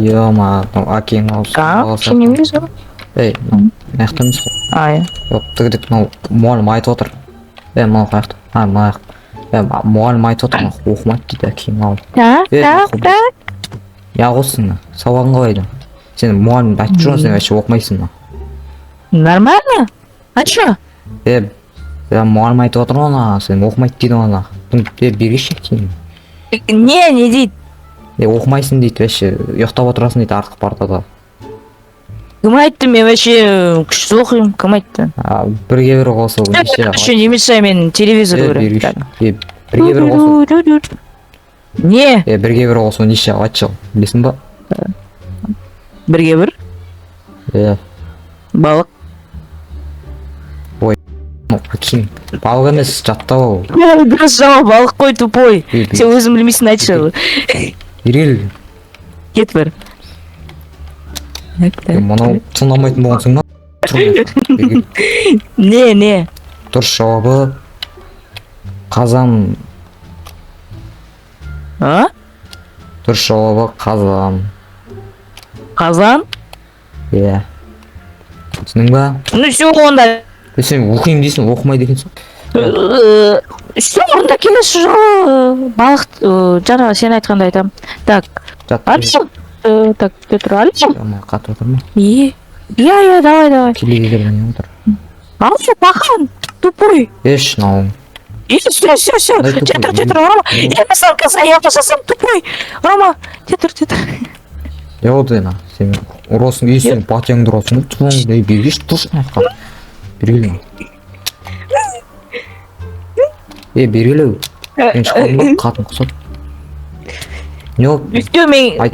Ё-ма, әкең ауысып. Сен не вижу? Ей, маяқтан емес қой. Иә. Жоқ, тігідік мынау мұғалім айтып отыр. Мынау қаяқты? Маяқ. Мұғалім айтып отыр, оқымайды дейді әкең ауып. Так. Неғылсың, сабағың қалайды? Сен мұғалім айтып жүрген, сен вообще оқымайсың ба? Нормально? А чё? Мұғалім айтып отыр оны, сен оқымайды дейді оны. Бергеші кейін. Не дейді. Оқымайсың дейді, вообще ұйықтап отырасың дейді артық партада. Кім айтты, мен вообще күшті оқимын, кім айтты? Бірге бір қосыл. Вообще не мешай, мен телевизор көрем. Бірге бір қосыл. Не? Бірге бір қосыл неше айтшы, білесің ба? Бірге бір? Балық. Әкең, балық емес, жаттап ал. Дұрыс жауап, балық қой, тупой. Сен өзің білмейсің, айтшы. Берел. Кет бір. Мұнау тыңдамайтын болғансың ба? Не? Дұрыс жауабы қазан. Дұрыс жауабы қазан. Қазан? Иә. Түсінің ба? Ну все онда. Сен оқимын дейсің, оқымайды екенсің. Все онда келесі жылы балық жаңа сен айтқанда айтам. Так. Алшы. Так, ты тұр алшы. Қатып отыр ма? Иә, давай. Келеге келген отыр. Алшы, пахан, тупой. Еш, науым. Все, жетір, Рома. Я писал, я жасасам тупой. Рома, жетір. Я вот ена, сен ұрасың, сен батяңды ұрасың, тұлың, бергеш тұрсын айтқан. Бергелі. Бергелі. Мен шыққанымда қатын құсады.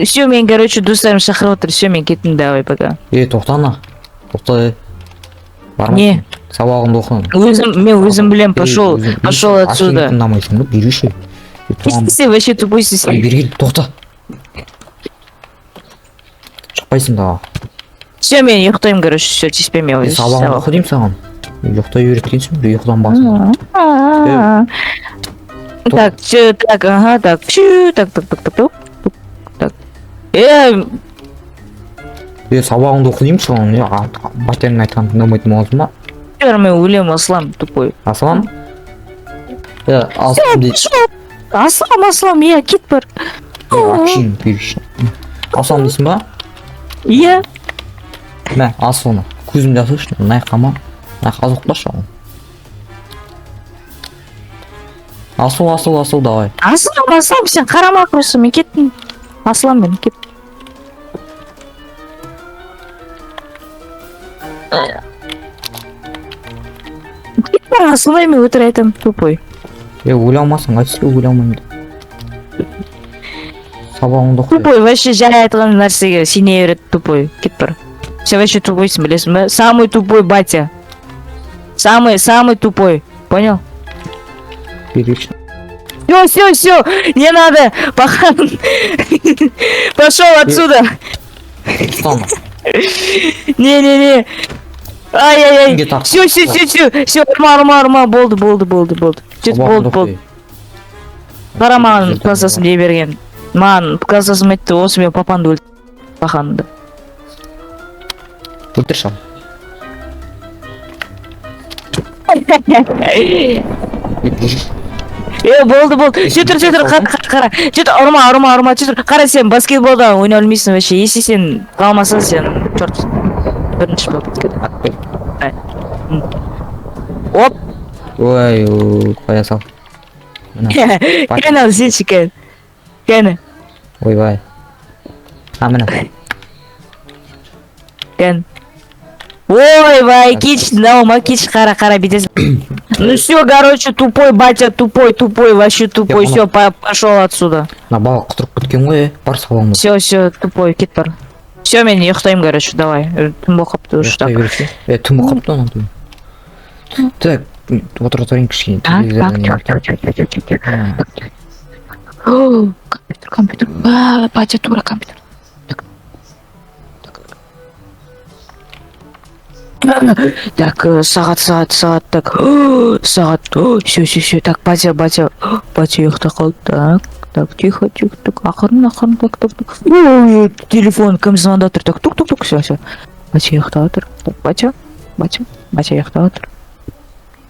Все, мен, короче, достарым шақырып отыр, все, мен кеттім, давай, пока. Тоқтана. Тоқта. Не? Сабағыңды оқын. Мен өзім білем, пошел отсюда. Ашын тыңдамайсың ба, бергеші. Сен вообще тупойсың сен. Бергелі, тоқта. Шықпайсың да. Все, мен ұйықтаймын, короче, все, тиспей мен. Сабағыңды оқы деймін саған. Ұйықтай үйреткенсің, бір ұйықтан басың. Так, все, так, ага, так, так. Сабағыңды оқы деймін саған, батяңның айтқанын тыңдамайтын болғансың ба? Мен өлем, Аслам, тупой. Аслам? Аслам дейді. Аслам, иә, кет бар. Акшин, бергеші. Аслам дейсің ба? Иә. Мә, Асланы, көзімді асыршы, найқама. Найқа азоқташы ағын. Асыл, давай. Аслам, сен қарама құрысы, мен кеттім. Аслам, мен кет. Кет бар, Аслам, мен өтір айтам, тупой. Ойламасың, айтсыз ойламаймын. Сабағыңды оқы. Тупой, вообще жарай айтқан нәрсеге сене береді, тупой. Кет бар. Сен вообще тупойсың, білесің бе? Самый тупой батя. Самый тупой. Понял? Бергеші. Все, не надо, пахан. Пошел отсюда. Встана. Не. Ай. Все, Рома, болды. Болды. Қара маған классасын дей берген. Маған классасым айтты, осы мен папанды өлді. Паханды. Өлтір шал. Болды. Жетір, қара. Жетір, ұрма, жетір. Қара, сен баскетболда ойна өлмейсің вообще. Если сен қалмасың, сен чорт. Бірінші болып кетеді. Оп. Ой, қоя сал. Кәне ал, сенші кәне. Ойбай. Міне. Кәне. Ойбай, кич, қара, бедес. Ну все, короче, тупой, батя, тупой, вообще тупой, все, пошел отсюда. На балық құтырып кеткен ғой, бар сабағыңды. Все, тупой, кет бар. Все, мен ұйықтаймын, короче, давай. Түн боқыпты, ұштап. Түн боқыпты оны. Так, отыра тұрайын кішкене. Компьютер, батя, тура компьютер. Так, сағат, так, сағат, все, так, батя, ұйықта қалды, так. Так, тихо, тихо, так, ақырын, так. Ой, телефон, кім звондап тұр, так, тук, все. Батя ұйықтап отыр. Так, батя ұйықтап отыр.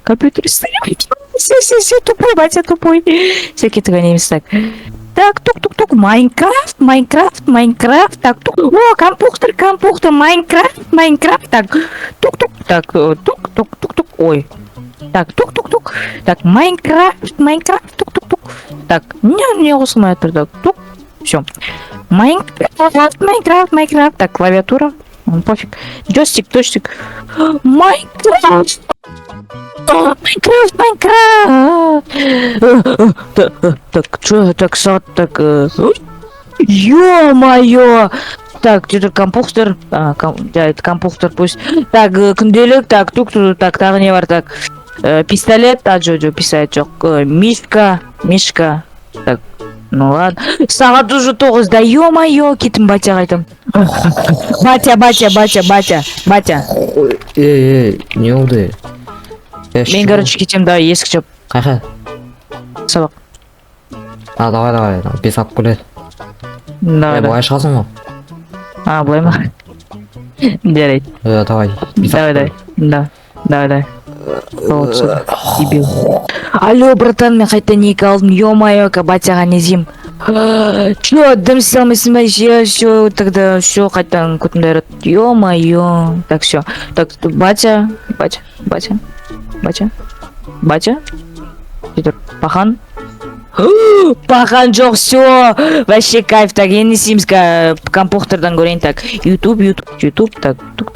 Компьютер стоит. Все, тупой, батя, тупой. Все, кетіп ойнаймыз, так. Так, тук, Майнкрафт, так, тук. О, компьютер, Майнкрафт, так. Тук, тук, ой. Так, тук. Так, Майнкрафт, тук. Так, не қосылмай отыр, так, тук. Все. Майнкрафт, так, клавиатура. Пофиг. Джойстик. Майнкрафт. Так, что, так, сад, так, ё-моё! Так, где-то компьютер, это компьютер пусть. Так, күнделік, так, тук, так, тағы не бар, так, пистолет, джо, пистолет жоқ, мишка, так, ну ладно. Сағат уже 9, да ё-моё, кетім батя қайтым. Батя. Не oldu? Мен, короче, кетем, да, есік жап. Қайқа? Сабақ. Давай, бес алып келеді. Давай. Былай шығасың ғой? Былай ма? Жарайды. Давай. Давай. Дебил. Алло, братан, мен қайта ник алдым, ё-моё, батяға не зим. Чё, дым істемейсің ба? Все, тогда все, қайтадан көтімді айрат. Ё-моё. Так, все. Так, батя. Жетір, пахан. Пахан жоқ, все. Вообще кайф, так, енді істейміз компьютердан көрейін, так. YouTube, так, тук.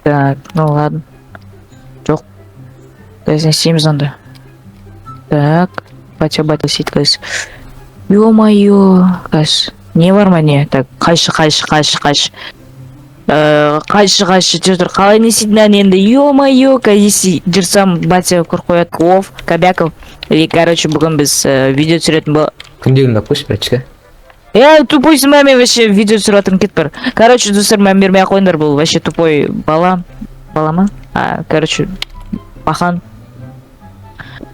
Так, ну ладно. Жоқ. Қазір істейміз онда. Так, батя сейт қазір. Ё-моё, қазір. Не бар ма не? Так, қайшы. Қайшы, жүр, қалай не істейтін енді? Ё-моё, қазір жүрсам, батя құр қояды. Кобяков. И, короче, бүгін біз видео түсіретін бұл. Күндегімді қойшы, братчика. Тупойсың ба, мен вообще видео түсіріп кет бір. Короче, достар, мән бермей қойындар, бұл вообще тупой бала. Бала ма? Короче, пахан.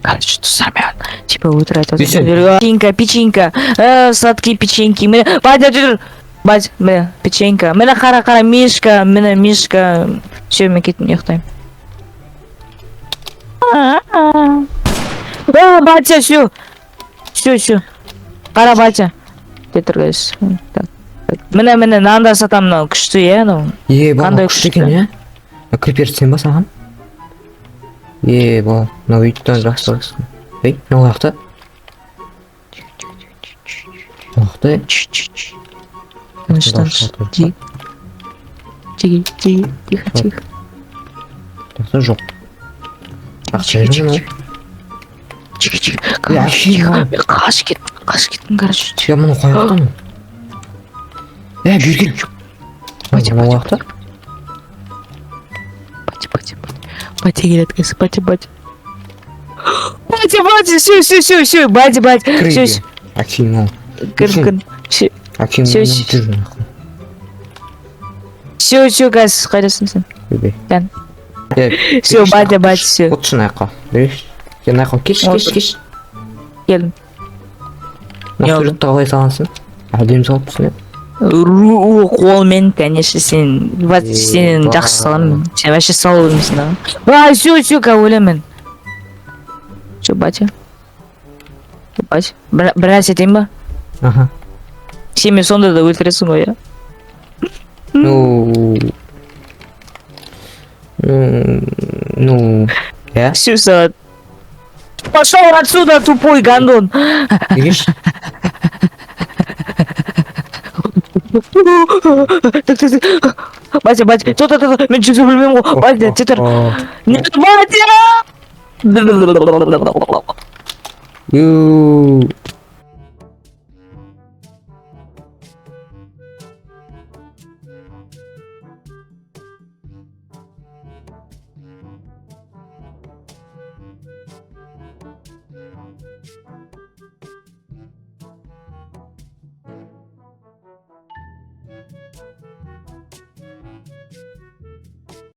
Короче, достар, мен типа өтірі айтып. Печенька. Сладкие печеньки. Батя, жүр. Батя, печенька. Мені қара, мишка. Все, мен кеттім, ұйықтаймын. Батя, все. Қара, батя. Кетіргіз. Міне, нанда сатам, күшті, Бала, күшті екен, Кіріп сен ба саған? Бала, үйттен жақсы тұрғысың. Не ояқты? Ояқты? Тихо. Жақсы жоқ. Ақша жоқ. Тихо. Қаш кеттім, короче. Тихо, мұны қойықтың. Берген. Батя. Ояқты? Батя келеді, кәсі, батя. Все, батя. Крыги. Аким, Кір. Аким, Все, кәсі, қайдасың сен? Дән. Все, батя, все. Отшын айқа. Сен айқа, кеш. Келдім. Суретті қалай салансың? Әдем салып түсіне? Қолмен, конечно, сен жақсы саламын. Сен вообще салу білмейсің, Все, өлемін. Все, батя. Біраз етейін ба? Аха. Сен мен сонда да өлтіресің ғой, Все, салат. Пошел отсюда, тупой гандон. Егеш? Батя, что-то, мен жүзі білмеймін ғой. Батя, тетір. Нет, батя!